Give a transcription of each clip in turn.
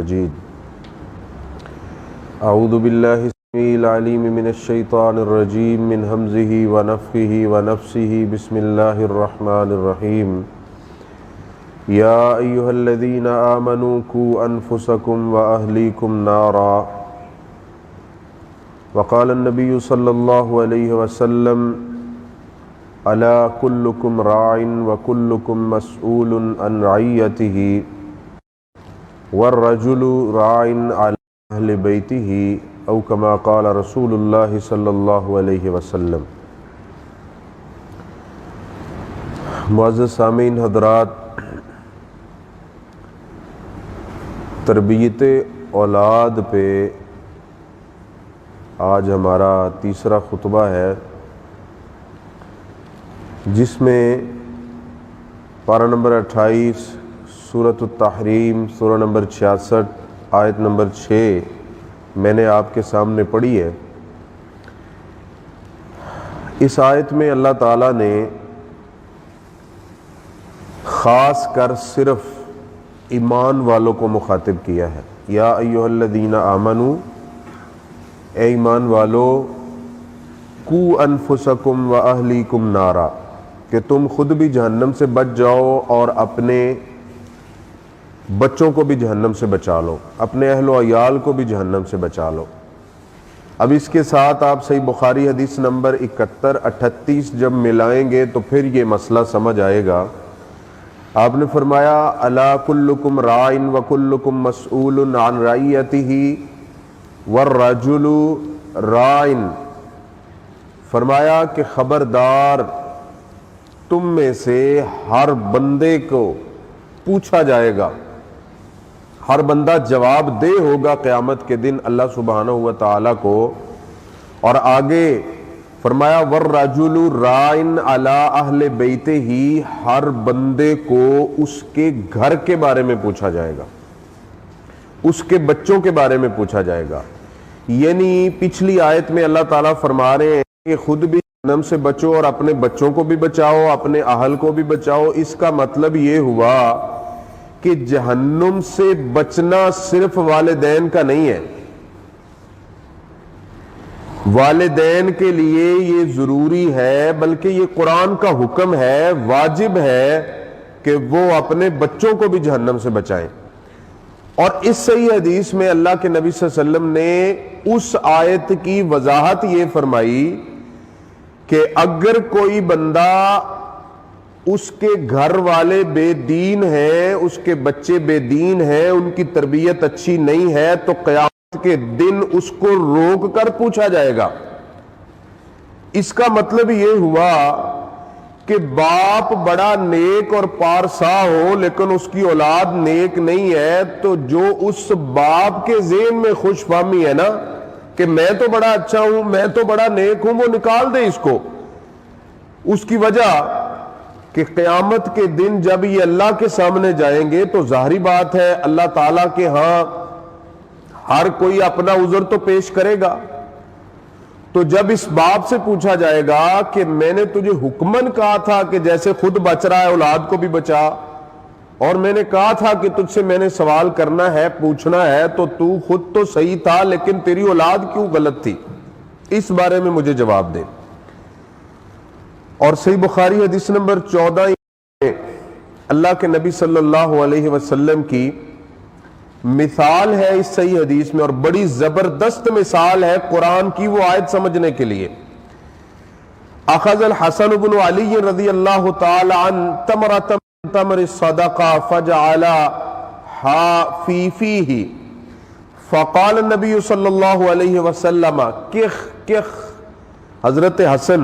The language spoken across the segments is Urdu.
مجيد أعوذ بالله السميع العليم من الشيطان الرجيم من همزه ونفخه ونفسه بسم الله الرحمن الرحيم يا أيها الذين آمنوا قوا أنفسكم وأهليكم نارا وقال النبي صلى الله عليه وسلم ألا كلكم راع وكلكم مسؤول عن رعيته والرجل راع على أهل بيته او كما قال رسول اللہ صلی اللہ علیہ وسلم۔ معزز سامعین حضرات، تربیت اولاد پہ آج ہمارا تیسرا خطبہ ہے، جس میں پارہ نمبر 28 سورۃ التحریم سورہ نمبر 66 آیت نمبر 6 میں نے آپ کے سامنے پڑھی ہے۔ اس آیت میں اللہ تعالیٰ نے خاص کر صرف ایمان والوں کو مخاطب کیا ہے۔ یا ایھا الذین آمنوا، اے ایمان والو، قوا انفسکم واہلیکم نارا، کہ تم خود بھی جہنم سے بچ جاؤ اور اپنے بچوں کو بھی جہنم سے بچا لو، اپنے اہل و عیال کو بھی جہنم سے بچا لو۔ اب اس کے ساتھ آپ صحیح بخاری حدیث نمبر 71-38 جب ملائیں گے تو پھر یہ مسئلہ سمجھ آئے گا۔ آپ نے فرمایا الا کلکم راع وکلکم مسئول عن رعیتہ والرجل راع، فرمایا کہ خبردار، تم میں سے ہر بندے کو پوچھا جائے گا، ہر بندہ جواب دہ ہوگا قیامت کے دن اللہ سبحانہ و تعالیٰ کو۔ اور آگے فرمایا والرجل راع علی اہل بیتہ، ہر بندے کو اس کے گھر کے بارے میں پوچھا جائے گا، اس کے بچوں کے بارے میں پوچھا جائے گا۔ یعنی پچھلی آیت میں اللہ تعالیٰ فرما رہے ہیں کہ خود بھی جہنم سے بچو اور اپنے بچوں کو بھی بچاؤ، اپنے اہل کو بھی بچاؤ۔ اس کا مطلب یہ ہوا کہ جہنم سے بچنا صرف والدین کا نہیں ہے، والدین کے لیے یہ ضروری ہے، بلکہ یہ قرآن کا حکم ہے، واجب ہے کہ وہ اپنے بچوں کو بھی جہنم سے بچائیں۔ اور اس صحیح حدیث میں اللہ کے نبی صلی اللہ علیہ وسلم نے اس آیت کی وضاحت یہ فرمائی کہ اگر کوئی بندہ، اس کے گھر والے بے دین ہیں، اس کے بچے بے دین ہیں، ان کی تربیت اچھی نہیں ہے، تو قیامت کے دن اس کو روک کر پوچھا جائے گا۔ اس کا مطلب یہ ہوا کہ باپ بڑا نیک اور پارسا ہو لیکن اس کی اولاد نیک نہیں ہے، تو جو اس باپ کے ذہن میں خوش فہمی ہے نا کہ میں تو بڑا اچھا ہوں، میں تو بڑا نیک ہوں، وہ نکال دے اس کو۔ اس کی وجہ کہ قیامت کے دن جب یہ اللہ کے سامنے جائیں گے تو ظاہری بات ہے اللہ تعالیٰ کے ہاں ہر کوئی اپنا عذر تو پیش کرے گا۔ تو جب اس باپ سے پوچھا جائے گا کہ میں نے تجھے حکمن کہا تھا کہ جیسے خود بچ رہا ہے اولاد کو بھی بچا، اور میں نے کہا تھا کہ تجھ سے میں نے سوال کرنا ہے، پوچھنا ہے، تو تو خود تو صحیح تھا لیکن تیری اولاد کیوں غلط تھی، اس بارے میں مجھے جواب دے۔ اور صحیح بخاری حدیث نمبر 14 میں اللہ کے نبی صلی اللہ علیہ وسلم کی مثال ہے اس صحیح حدیث میں، اور بڑی زبردست مثال ہے قرآن کی، وہ آیت سمجھنے کے لیے۔ اخذ الحسن بن علی رضی اللہ تعالی عنہ تمرۃ من تمر الصدقہ فجعلها فی فیہ فقال النبی صلی اللہ علیہ وسلم کخ کخ۔ حضرت حسن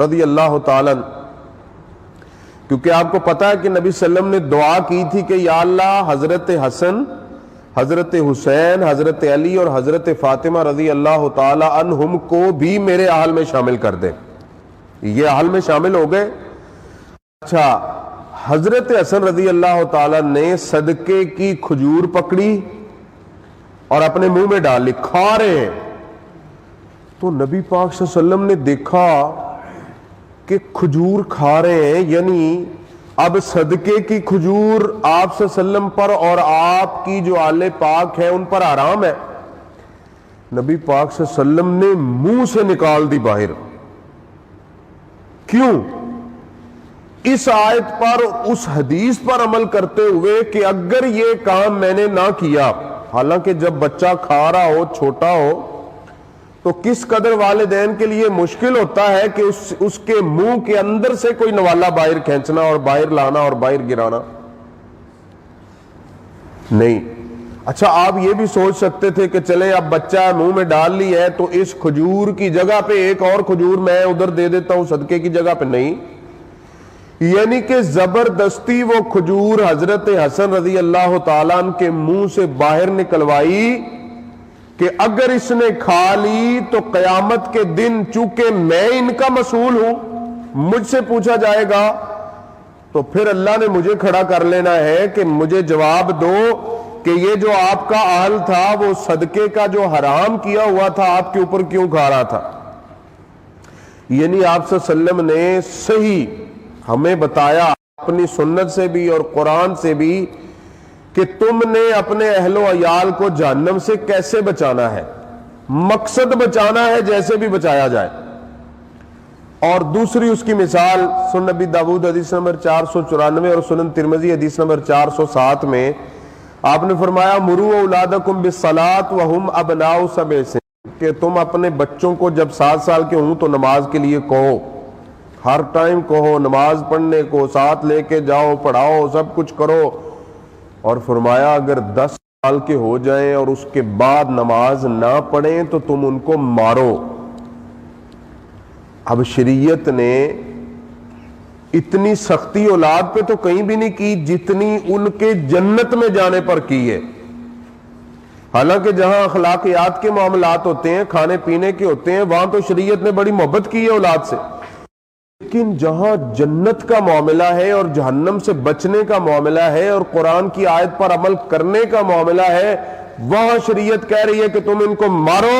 رضی اللہ تعالیٰ، کیونکہ آپ کو پتا ہے کہ نبی صلی اللہ علیہ وسلم نے دعا کی تھی کہ یا اللہ حضرت حسن، حضرت حسین، حضرت علی اور حضرت فاطمہ رضی اللہ تعالیٰ عنہم کو بھی میرے اہل میں شامل کر دے۔ یہ اہل میں شامل ہو گئے۔ اچھا، حضرت حسن رضی اللہ تعالیٰ نے صدقے کی کھجور پکڑی اور اپنے منہ میں ڈالی، کھا رہے ہیں۔ تو نبی پاک صلی اللہ علیہ وسلم نے دیکھا کہ کھجور کھا رہے ہیں، یعنی اب صدقے کی کھجور آپ صلی اللہ علیہ وسلم پر اور آپ کی جو آل پاک ہے ان پر حرام ہے. نبی پاک صلی اللہ علیہ وسلم نے منہ سے نکال دی باہر. کیوں؟ اس آیت پر اس حدیث پر عمل کرتے ہوئے کہ اگر یہ کام میں نے نہ کیا، حالانکہ جب بچہ کھا رہا ہو، چھوٹا ہو، تو کس قدر والدین کے لیے مشکل ہوتا ہے کہ اس کے منہ کے اندر سے کوئی نوالا باہر کھینچنا اور باہر لانا اور باہر گرانا. نہیں. اچھا، آپ یہ بھی سوچ سکتے تھے کہ چلے اب بچہ منہ میں ڈال لی ہے تو اس کھجور کی جگہ پہ ایک اور کھجور میں ادھر دے دیتا ہوں صدقے کی جگہ پہ. نہیں، یعنی کہ زبردستی وہ کھجور حضرت حسن رضی اللہ تعالیٰ عنہ کے منہ سے باہر نکلوائی کہ اگر اس نے کھا لی تو قیامت کے دن چونکہ میں ان کا مسئول ہوں، مجھ سے پوچھا جائے گا، تو پھر اللہ نے مجھے کھڑا کر لینا ہے کہ مجھے جواب دو کہ یہ جو آپ کا اہل تھا وہ صدقے کا جو حرام کیا ہوا تھا آپ کے اوپر کیوں کھا رہا تھا. یعنی آپ صلی اللہ علیہ وسلم نے صحیح ہمیں بتایا اپنی سنت سے بھی اور قرآن سے بھی کہ تم نے اپنے اہل و عیال کو جہنم سے کیسے بچانا ہے. مقصد بچانا ہے، جیسے بھی بچایا جائے. اور دوسری اس کی مثال سنن نبی داؤد حدیث نمبر 494 اور سنن ترمذی حدیث نمبر 407 میں آپ نے فرمایا مرو اولادکم بالصلاۃ وہم ابناء 7 سنین، کہ تم اپنے بچوں کو جب 7 سال کے ہوں تو نماز کے لیے کہو، ہر ٹائم کہو، نماز پڑھنے کو ساتھ لے کے جاؤ، پڑھاؤ، سب کچھ کرو. اور فرمایا اگر 10 سال کے ہو جائیں اور اس کے بعد نماز نہ پڑھیں تو تم ان کو مارو. اب شریعت نے اتنی سختی اولاد پہ تو کہیں بھی نہیں کی جتنی ان کے جنت میں جانے پر کی ہے. حالانکہ جہاں اخلاقیات کے معاملات ہوتے ہیں، کھانے پینے کے ہوتے ہیں، وہاں تو شریعت نے بڑی محبت کی ہے اولاد سے. لیکن جہاں جنت کا معاملہ ہے اور جہنم سے بچنے کا معاملہ ہے اور قرآن کی آیت پر عمل کرنے کا معاملہ ہے، وہاں شریعت کہہ رہی ہے کہ تم ان کو مارو.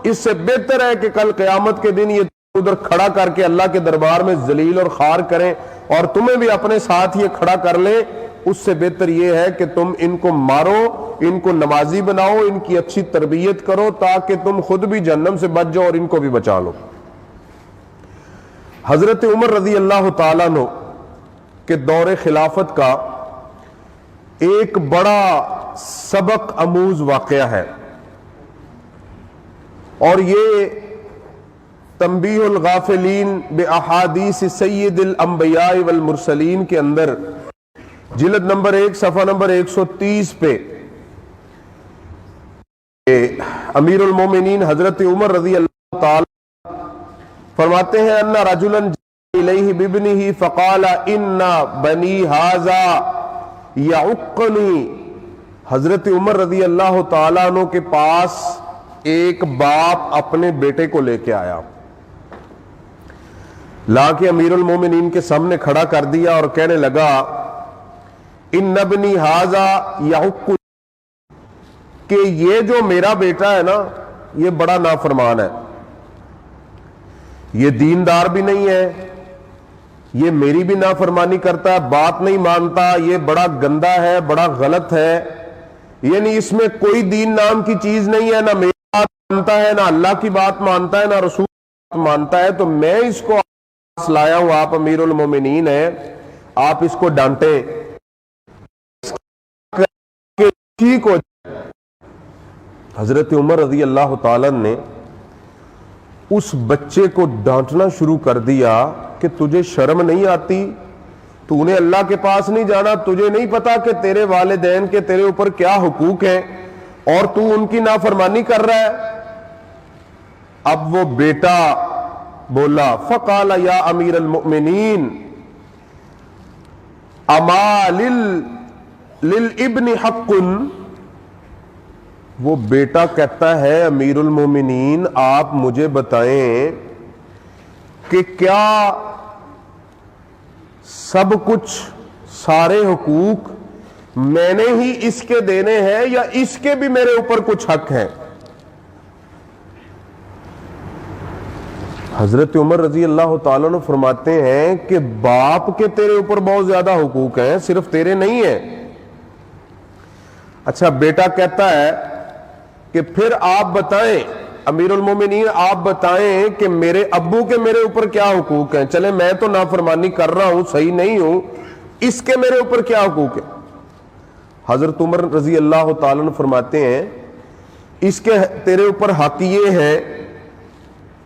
اس سے بہتر ہے کہ کل قیامت کے دن یہ ادھر کھڑا کر کے اللہ کے دربار میں ذلیل اور خوار کریں اور تمہیں بھی اپنے ساتھ یہ کھڑا کر لیں. اس سے بہتر یہ ہے کہ تم ان کو مارو، ان کو نمازی بناؤ، ان کی اچھی تربیت کرو تاکہ تم خود بھی جہنم سے بچ جاؤ اور ان کو بھی بچا لو. حضرت عمر رضی اللہ تعالیٰ عنہ کے دور خلافت کا ایک بڑا سبق آموز واقعہ ہے، اور یہ تنبیہ الغافلین باحادیث سید الانبیاء والمرسلین کے اندر جلد نمبر 1 صفحہ نمبر 130 پہ امیر المومنین حضرت عمر رضی اللہ تعالی فرماتے ہیں ان رجلا جاء الیہ بابنہ فقال ان بنی ھذا یعقنی. حضرت عمر رضی اللہ تعالیٰ عنہ کے پاس ایک باپ اپنے بیٹے کو لے کے آیا، لا کے امیر المومنین کے سامنے کھڑا کر دیا اور کہنے لگا ان ابنی ھذا یعقنی، کہ یہ جو میرا بیٹا ہے نا یہ بڑا نافرمان ہے، یہ دیندار بھی نہیں ہے، یہ میری بھی نافرمانی کرتا ہے، بات نہیں مانتا، یہ بڑا گندا ہے، بڑا غلط ہے، یعنی اس میں کوئی دین نام کی چیز نہیں ہے، نہ میری بات مانتا ہے، نہ اللہ کی بات مانتا ہے، نہ رسول کی بات مانتا ہے. تو میں اس کو لایا ہوں، آپ امیر المومنین ہیں، آپ اس کو ڈانٹیں ٹھیک ہو جائے. حضرت عمر رضی اللہ تعالیٰ نے اس بچے کو ڈانٹنا شروع کر دیا کہ تجھے شرم نہیں آتی؟ تو نے اللہ کے پاس نہیں جانا؟ تجھے نہیں پتا کہ تیرے والدین کے تیرے اوپر کیا حقوق ہیں اور تو ان کی نافرمانی کر رہا ہے؟ اب وہ بیٹا بولا فقال یا امیر المؤمنین اما للابن حق. وہ بیٹا کہتا ہے امیر المومنین آپ مجھے بتائیں کہ کیا سب کچھ سارے حقوق میں نے ہی اس کے دینے ہیں یا اس کے بھی میرے اوپر کچھ حق ہیں؟ حضرت عمر رضی اللہ تعالیٰ عنہ فرماتے ہیں کہ باپ کے تیرے اوپر بہت زیادہ حقوق ہیں، صرف تیرے نہیں ہیں۔ اچھا بیٹا کہتا ہے کہ پھر آپ بتائیں امیر المومنین، آپ بتائیں کہ میرے ابو کے میرے اوپر کیا حقوق ہیں؟ چلے میں تو نافرمانی کر رہا ہوں، صحیح نہیں ہوں، اس کے میرے اوپر کیا حقوق ہیں؟ حضرت عمر رضی اللہ تعالیٰ عنہ فرماتے ہیں اس کے تیرے اوپر حق یہ ہے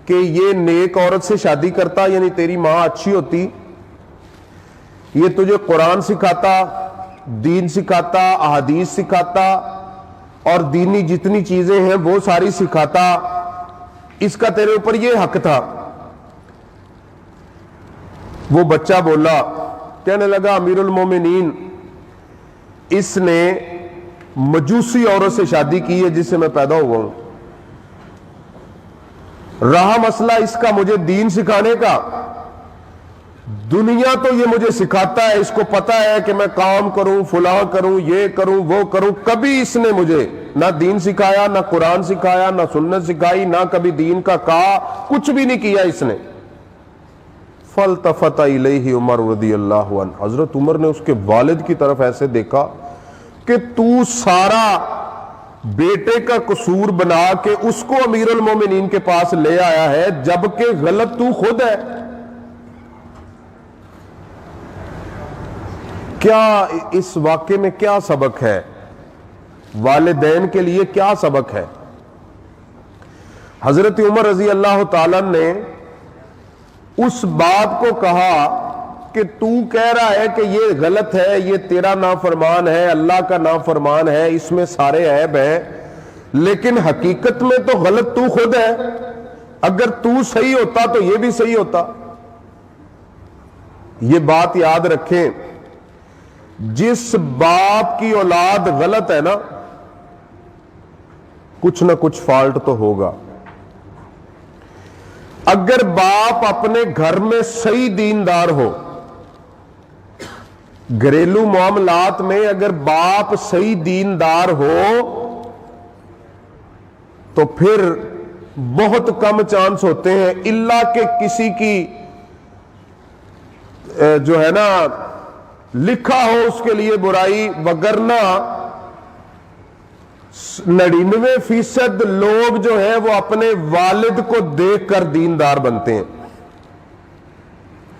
کہ یہ نیک عورت سے شادی کرتا، یعنی تیری ماں اچھی ہوتی، یہ تجھے قرآن سکھاتا، دین سکھاتا، احادیث سکھاتا اور دینی جتنی چیزیں ہیں وہ ساری سکھاتا، اس کا تیرے اوپر یہ حق تھا۔ وہ بچہ بولا، کہنے لگا امیر المومنین اس نے مجوسی عورت سے شادی کی ہے جس سے میں پیدا ہوا ہوں، رہا مسئلہ اس کا مجھے دین سکھانے کا، دنیا تو یہ مجھے سکھاتا ہے، اس کو پتا ہے کہ میں کام کروں، فلاں کروں، یہ کروں، وہ کروں، کبھی اس نے مجھے نہ دین سکھایا، نہ قرآن سکھایا، نہ سنت سکھائی، نہ کبھی دین کا کہا، کچھ بھی نہیں کیا اس نے۔ فالتفت الیہ عمر رضی اللہ عنہ، حضرت عمر نے اس کے والد کی طرف ایسے دیکھا کہ تو سارا بیٹے کا قصور بنا کے اس کو امیر المومنین کے پاس لے آیا ہے، جبکہ غلط تو خود ہے۔ کیا اس واقعے میں کیا سبق ہے؟ والدین کے لیے کیا سبق ہے؟ حضرت عمر رضی اللہ تعالیٰ نے اس بات کو کہا کہ تو کہہ رہا ہے کہ یہ غلط ہے، یہ تیرا نافرمان ہے، اللہ کا نافرمان ہے، اس میں سارے عیب ہیں، لیکن حقیقت میں تو غلط تو خود ہے، اگر تو صحیح ہوتا تو یہ بھی صحیح ہوتا۔ یہ بات یاد رکھیں، جس باپ کی اولاد غلط ہے نا، کچھ نہ کچھ فالٹ تو ہوگا۔ اگر باپ اپنے گھر میں صحیح دیندار ہو، گھریلو معاملات میں اگر باپ صحیح دیندار ہو تو پھر بہت کم چانس ہوتے ہیں الا کہ کسی کی جو ہے نا لکھا ہو اس کے لیے برائی، وگرنہ 99% لوگ جو ہیں وہ اپنے والد کو دیکھ کر دیندار بنتے ہیں۔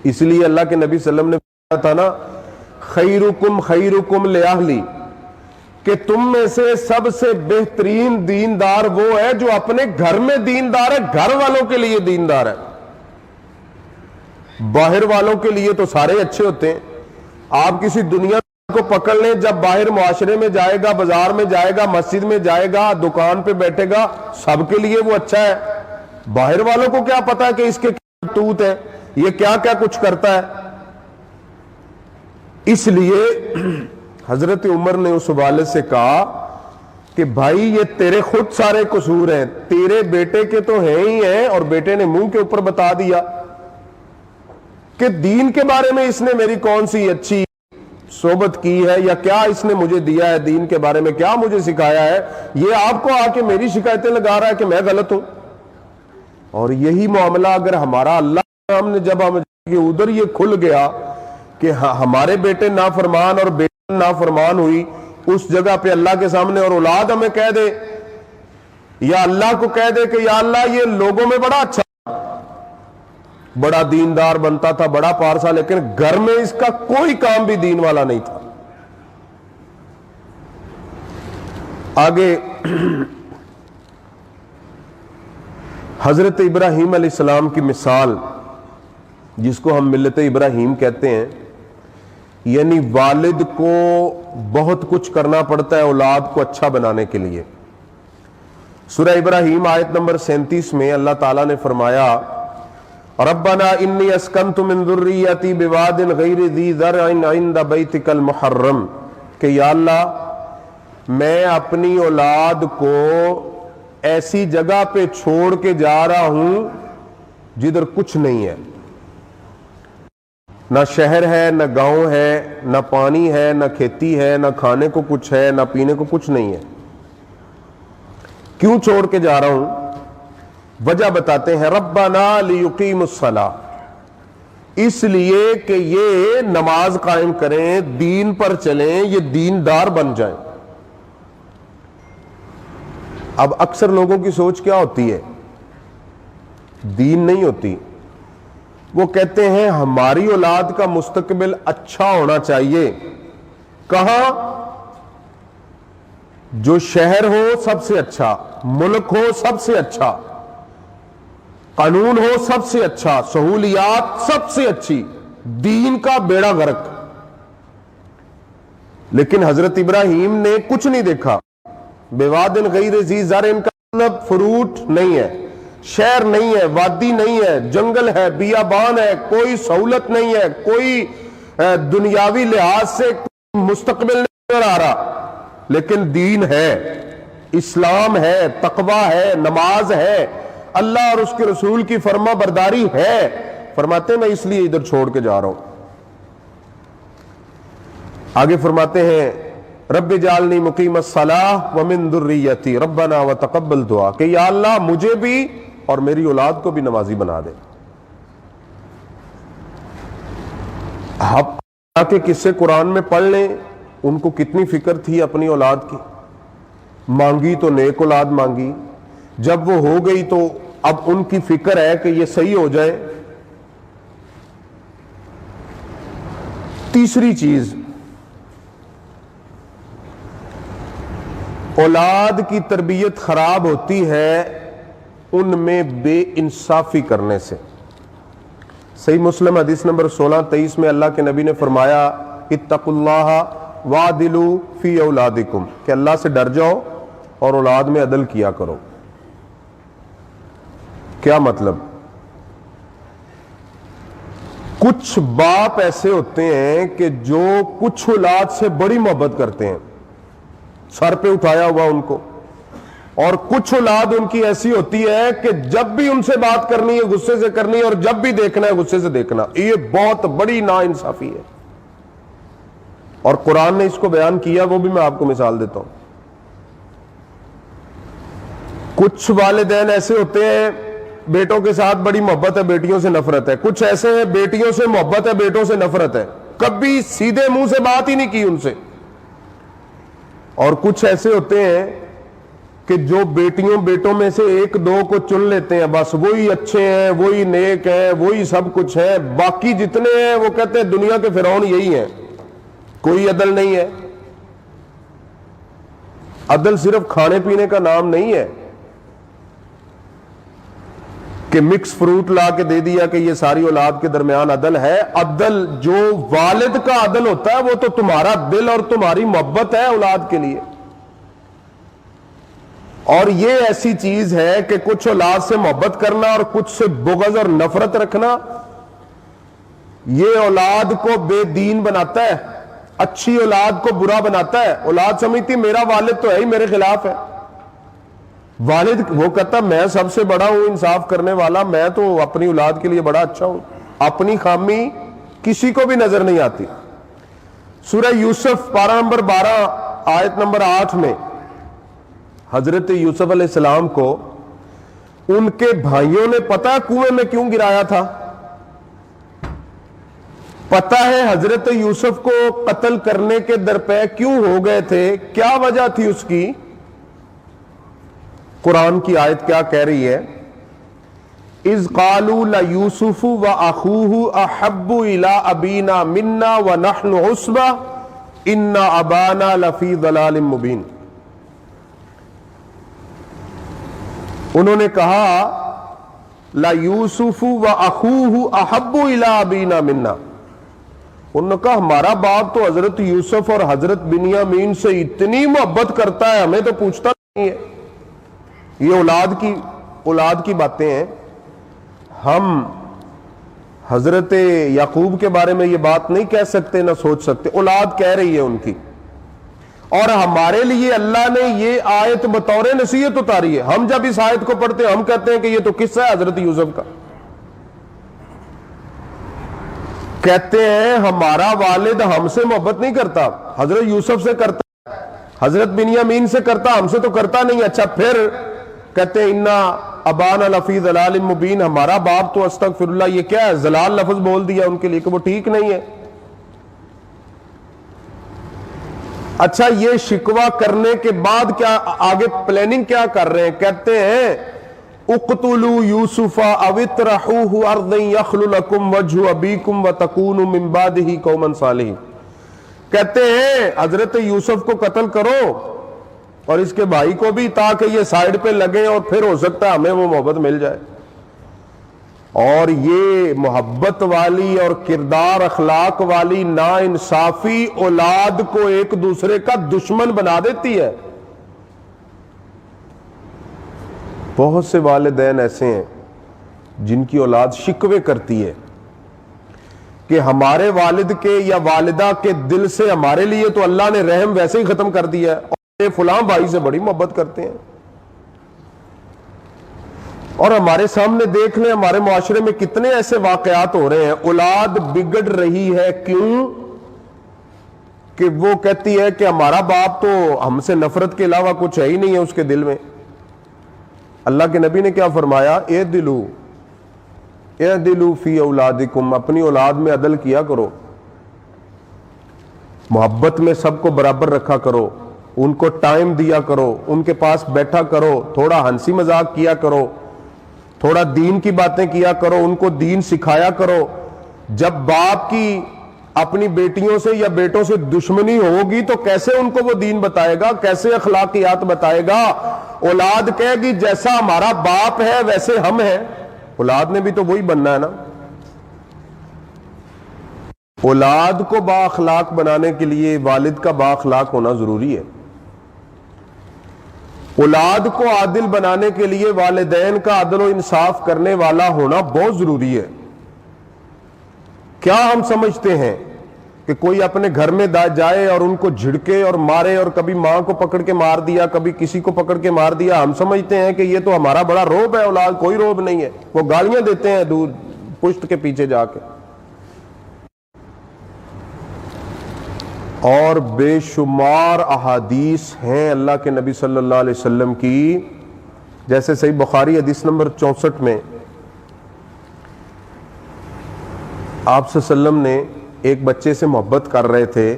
اس لیے اللہ کے نبی صلی اللہ علیہ وسلم نے کہا تھا نا، خیرکم خیرکم لأہلی، کہ تم میں سے سب سے بہترین دیندار وہ ہے جو اپنے گھر میں دیندار ہے، گھر والوں کے لیے دیندار ہے۔ باہر والوں کے لیے تو سارے اچھے ہوتے ہیں، آپ کسی دنیا کو پکڑ لیں، جب باہر معاشرے میں جائے گا، بازار میں جائے گا، مسجد میں جائے گا، دکان پہ بیٹھے گا، سب کے لیے وہ اچھا ہے۔ باہر والوں کو کیا پتا ہے کہ اس کے کیا کرتوت ہے، یہ کیا کیا کچھ کرتا ہے۔ اس لیے حضرت عمر نے اس والد سے کہا کہ بھائی یہ تیرے خود سارے قصور ہیں، تیرے بیٹے کے تو ہیں ہی ہیں، اور بیٹے نے منہ کے اوپر بتا دیا کہ دین کے بارے میں اس نے میری کون سی اچھی صحبت کی ہے، یا کیا اس نے مجھے دیا ہے، دین کے بارے میں کیا مجھے سکھایا ہے، یہ آپ کو آ کے میری شکایتیں لگا رہا ہے کہ میں غلط ہوں۔ اور یہی معاملہ اگر ہمارا اللہ کے سامنے جب ہم ادھر یہ کھل گیا کہ ہمارے بیٹے نافرمان اور بیٹے نافرمان ہوئی، اس جگہ پہ اللہ کے سامنے اور اولاد ہمیں کہہ دے یا اللہ کو کہہ دے کہ یا اللہ یہ لوگوں میں بڑا اچھا، بڑا دیندار بنتا تھا، بڑا پارسا، لیکن گھر میں اس کا کوئی کام بھی دین والا نہیں تھا۔ آگے حضرت ابراہیم علیہ السلام کی مثال، جس کو ہم ملت ابراہیم کہتے ہیں، یعنی والد کو بہت کچھ کرنا پڑتا ہے اولاد کو اچھا بنانے کے لیے۔ سورہ ابراہیم آیت نمبر 37 میں اللہ تعالیٰ نے فرمایا، ربنا انی اسکنت من ذریتی بواد غیر ذی زرع عند بیتک المحرم، کہ یا اللہ میں اپنی اولاد کو ایسی جگہ پہ چھوڑ کے جا رہا ہوں جدھر کچھ نہیں ہے، نہ شہر ہے، نہ گاؤں ہے، نہ پانی ہے، نہ کھیتی ہے، نہ کھانے کو کچھ ہے، نہ پینے کو کچھ نہیں ہے۔ کیوں چھوڑ کے جا رہا ہوں؟ وجہ بتاتے ہیں ربنا لیقیم الصلاۃ، اس لیے کہ یہ نماز قائم کریں، دین پر چلیں، یہ دیندار بن جائیں۔ اب اکثر لوگوں کی سوچ کیا ہوتی ہے؟ دین نہیں ہوتی، وہ کہتے ہیں ہماری اولاد کا مستقبل اچھا ہونا چاہیے۔ کہاں؟ جو شہر ہو سب سے اچھا، ملک ہو سب سے اچھا، قانون ہو سب سے اچھا، سہولیات سب سے اچھی، دین کا بیڑا غرق۔ لیکن حضرت ابراہیم نے کچھ نہیں دیکھا۔ بوادٍ غیر ذی زرع، ان کا مطلب فروٹ نہیں ہے، شہر نہیں ہے، وادی نہیں ہے، جنگل ہے، بیابان ہے، کوئی سہولت نہیں ہے، کوئی دنیاوی لحاظ سے مستقبل نہیں آ رہا، لیکن دین ہے، اسلام ہے، تقوی ہے، نماز ہے، اللہ اور اس کے رسول کی فرما برداری ہے۔ فرماتے ہیں میں اس لیے ادھر چھوڑ کے جا رہا ہوں۔ آگے فرماتے ہیں رب اجعلنی مقیم الصلاۃ ومن ذریتی ربنا وتقبل دعا، کہ یا اللہ مجھے بھی اور میری اولاد کو بھی نمازی بنا دے۔ آپ کے قصے قرآن میں پڑھ لیں، ان کو کتنی فکر تھی اپنی اولاد کی، مانگی تو نیک اولاد مانگی، جب وہ ہو گئی تو اب ان کی فکر ہے کہ یہ صحیح ہو جائے۔ تیسری چیز، اولاد کی تربیت خراب ہوتی ہے ان میں بے انصافی کرنے سے۔ صحیح مسلم حدیث نمبر 1623 میں اللہ کے نبی نے فرمایا اتقوا اللہ وعدلوا فی اولادکم، کہ اللہ سے ڈر جاؤ اور اولاد میں عدل کیا کرو۔ کیا مطلب؟ کچھ باپ ایسے ہوتے ہیں کہ جو کچھ اولاد سے بڑی محبت کرتے ہیں، سر پہ اٹھایا ہوا ان کو، اور کچھ اولاد ان کی ایسی ہوتی ہے کہ جب بھی ان سے بات کرنی ہے غصے سے کرنی ہے، اور جب بھی دیکھنا ہے غصے سے دیکھنا۔ یہ بہت بڑی ناانصافی ہے، اور قرآن نے اس کو بیان کیا، وہ بھی میں آپ کو مثال دیتا ہوں۔ کچھ والدین ایسے ہوتے ہیں بیٹوں کے ساتھ بڑی محبت ہے، بیٹیوں سے نفرت ہے، کچھ ایسے ہیں بیٹیوں سے محبت ہے، بیٹوں سے نفرت ہے، کبھی سیدھے منہ سے بات ہی نہیں کی ان سے، اور کچھ ایسے ہوتے ہیں کہ جو بیٹیوں بیٹوں میں سے ایک دو کو چن لیتے ہیں، بس وہی اچھے ہیں، وہی نیک ہیں، وہی سب کچھ ہے، باقی جتنے ہیں وہ کہتے ہیں دنیا کے فرعون یہی ہیں، کوئی عدل نہیں ہے۔ عدل صرف کھانے پینے کا نام نہیں ہے کہ مکس فروٹ لا کے دے دیا کہ یہ ساری اولاد کے درمیان عدل ہے۔ عدل جو والد کا عدل ہوتا ہے وہ تو تمہارا دل اور تمہاری محبت ہے اولاد کے لیے، اور یہ ایسی چیز ہے کہ کچھ اولاد سے محبت کرنا اور کچھ سے بغض اور نفرت رکھنا، یہ اولاد کو بے دین بناتا ہے، اچھی اولاد کو برا بناتا ہے۔ اولاد سمجھتی میرا والد تو ہے ہی میرے خلاف ہے، والد وہ کہتا میں سب سے بڑا ہوں انصاف کرنے والا، میں تو اپنی اولاد کے لیے بڑا اچھا ہوں، اپنی خامی کسی کو بھی نظر نہیں آتی۔ سورہ یوسف پارہ نمبر 12 آیت نمبر 8 میں حضرت یوسف علیہ السلام کو ان کے بھائیوں نے پتہ کنویں میں کیوں گرایا تھا؟ پتہ ہے حضرت یوسف کو قتل کرنے کے درپے کیوں ہو گئے تھے؟ کیا وجہ تھی اس کی؟ قرآن کی آیت کیا کہہ رہی ہے؟ اذ قالوا لیوسف واخوہ احب الی ابینا منا ونحن عصبہ ان ابانا لفی ضلال مبین۔ انہوں نے کہا لیوسف واخوہ احب الی ابینا منا، انہوں نے کہا ہمارا باپ تو حضرت یوسف اور حضرت بنیامین سے اتنی محبت کرتا ہے، ہمیں تو پوچھتا نہیں ہے۔ یہ اولاد کی باتیں ہیں۔ ہم حضرت یعقوب کے بارے میں یہ بات نہیں کہہ سکتے نہ سوچ سکتے، اولاد کہہ رہی ہے ان کی، اور ہمارے لیے اللہ نے یہ آیت بطور نصیحت اتاری ہے۔ ہم جب اس آیت کو پڑھتے ہیں ہم کہتے ہیں کہ یہ تو قصہ ہے حضرت یوسف کا، کہتے ہیں ہمارا والد ہم سے محبت نہیں کرتا، حضرت یوسف سے کرتا، حضرت بنیامین سے کرتا، ہم سے تو کرتا نہیں۔ اچھا پھر کہتے ہیں انا ابانا لفی ضلال مبین، ہمارا باپ تو استغفر اللہ، یہ کیا ہے؟ ضلال لفظ بول دیا ان کے لیے کہ وہ ٹھیک نہیں ہے۔ اچھا، یہ شکوہ کرنے کے بعد کیا آگے پلاننگ کیا کر رہے ہیں؟ کہتے ہیں اقتلوا یوسف او اطرحوه ارضا یخل لکم وجہ ابیکم وتکونوا من بعدہ قوما صالحین۔ کہتے ہیں حضرت یوسف کو قتل کرو اور اس کے بھائی کو بھی، تاکہ یہ سائیڈ پہ لگے اور پھر ہو سکتا ہے ہمیں وہ محبت مل جائے۔ اور یہ محبت والی اور کردار اخلاق والی نا انصافی اولاد کو ایک دوسرے کا دشمن بنا دیتی ہے۔ بہت سے والدین ایسے ہیں جن کی اولاد شکوے کرتی ہے کہ ہمارے والد کے یا والدہ کے دل سے ہمارے لیے تو اللہ نے رحم ویسے ہی ختم کر دیا ہے، اور فلاں بھائی سے بڑی محبت کرتے ہیں۔ اور ہمارے سامنے دیکھ لیں ہمارے معاشرے میں کتنے ایسے واقعات ہو رہے ہیں، اولاد بگڑ رہی ہے کیوں؟ کہ وہ کہتی ہے کہ ہمارا باپ تو ہم سے نفرت کے علاوہ کچھ ہے ہی نہیں ہے اس کے دل میں۔ اللہ کے نبی نے کیا فرمایا؟ اعدلوا فی اولادکم، اپنی اولاد میں عدل کیا کرو، محبت میں سب کو برابر رکھا کرو، ان کو ٹائم دیا کرو، ان کے پاس بیٹھا کرو، تھوڑا ہنسی مذاق کیا کرو، تھوڑا دین کی باتیں کیا کرو، ان کو دین سکھایا کرو۔ جب باپ کی اپنی بیٹیوں سے یا بیٹوں سے دشمنی ہوگی تو کیسے ان کو وہ دین بتائے گا، کیسے اخلاقیات بتائے گا؟ اولاد کہے گی جیسا ہمارا باپ ہے ویسے ہم ہیں، اولاد نے بھی تو وہی بننا ہے نا۔ اولاد کو با اخلاق بنانے کے لیے والد کا با اخلاق ہونا ضروری ہے۔ اولاد کو عادل بنانے کے لیے والدین کا عدل و انصاف کرنے والا ہونا بہت ضروری ہے۔ کیا ہم سمجھتے ہیں کہ کوئی اپنے گھر میں جائے اور ان کو جھڑکے اور مارے، اور کبھی ماں کو پکڑ کے مار دیا، کبھی کسی کو پکڑ کے مار دیا، ہم سمجھتے ہیں کہ یہ تو ہمارا بڑا روب ہے؟ اولاد کوئی روب نہیں ہے، وہ گالیاں دیتے ہیں دور پشت کے پیچھے جا کے۔ اور بے شمار احادیث ہیں اللہ کے نبی صلی اللہ علیہ وسلم کی، جیسے صحیح بخاری حدیث نمبر 64 میں آپ صلی اللہ علیہ وسلم نے ایک بچے سے محبت کر رہے تھے،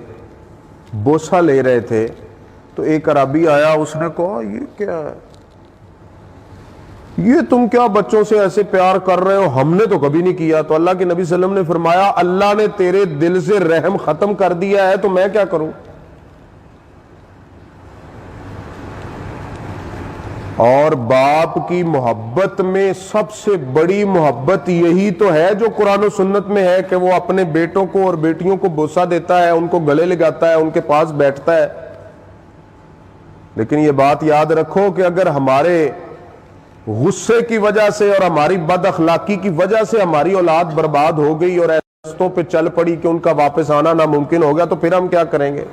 بوسہ لے رہے تھے، تو ایک عربی آیا، اس نے کہا یہ کیا ہے، یہ تم کیا بچوں سے ایسے پیار کر رہے ہو، ہم نے تو کبھی نہیں کیا۔ تو اللہ کے نبی صلی اللہ علیہ وسلم نے فرمایا اللہ نے تیرے دل سے رحم ختم کر دیا ہے تو میں کیا کروں؟ اور باپ کی محبت میں سب سے بڑی محبت یہی تو ہے جو قرآن و سنت میں ہے، کہ وہ اپنے بیٹوں کو اور بیٹیوں کو بوسہ دیتا ہے، ان کو گلے لگاتا ہے، ان کے پاس بیٹھتا ہے۔ لیکن یہ بات یاد رکھو کہ اگر ہمارے غصے کی وجہ سے اور ہماری بد اخلاقی کی وجہ سے ہماری اولاد برباد ہو گئی اور رستوں پہ چل پڑی کہ ان کا واپس آنا ناممکن ہو گیا، تو پھر ہم کیا کریں گے؟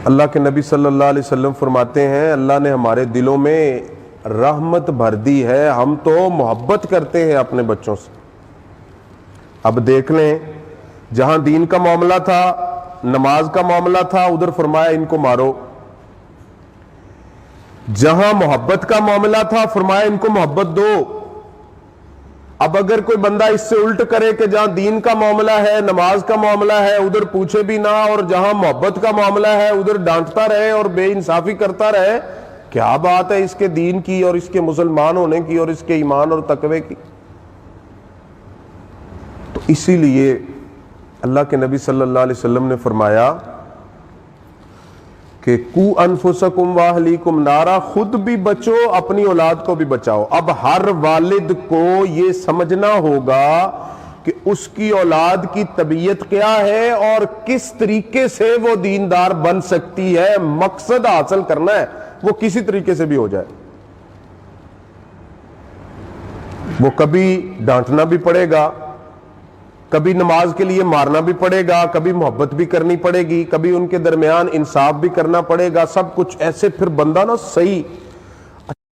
اللہ کے نبی صلی اللہ علیہ وسلم فرماتے ہیں اللہ نے ہمارے دلوں میں رحمت بھر دی ہے، ہم تو محبت کرتے ہیں اپنے بچوں سے۔ اب دیکھ لیں، جہاں دین کا معاملہ تھا، نماز کا معاملہ تھا، ادھر فرمایا ان کو مارو۔ جہاں محبت کا معاملہ تھا فرمایا ان کو محبت دو۔ اب اگر کوئی بندہ اس سے الٹ کرے کہ جہاں دین کا معاملہ ہے، نماز کا معاملہ ہے، ادھر پوچھے بھی نہ، اور جہاں محبت کا معاملہ ہے ادھر ڈانٹتا رہے اور بے انصافی کرتا رہے، کیا بات ہے اس کے دین کی اور اس کے مسلمان ہونے کی اور اس کے ایمان اور تقوی کی؟ تو اسی لیے اللہ کے نبی صلی اللہ علیہ وسلم نے فرمایا کہ قو انفسکم واہلیکم نارا، خود بھی بچو اپنی اولاد کو بھی بچاؤ۔ اب ہر والد کو یہ سمجھنا ہوگا کہ اس کی اولاد کی طبیعت کیا ہے اور کس طریقے سے وہ دیندار بن سکتی ہے۔ مقصد حاصل کرنا ہے، وہ کسی طریقے سے بھی ہو جائے، وہ کبھی ڈانٹنا بھی پڑے گا، کبھی نماز کے لیے مارنا بھی پڑے گا، کبھی محبت بھی کرنی پڑے گی، کبھی ان کے درمیان انصاف بھی کرنا پڑے گا، سب کچھ ایسے پھر بندہ نا صحیح۔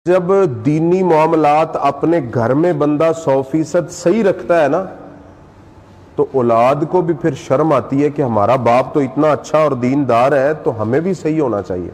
جب دینی معاملات اپنے گھر میں بندہ 100% صحیح رکھتا ہے نا، تو اولاد کو بھی پھر شرم آتی ہے کہ ہمارا باپ تو اتنا اچھا اور دیندار ہے تو ہمیں بھی صحیح ہونا چاہیے۔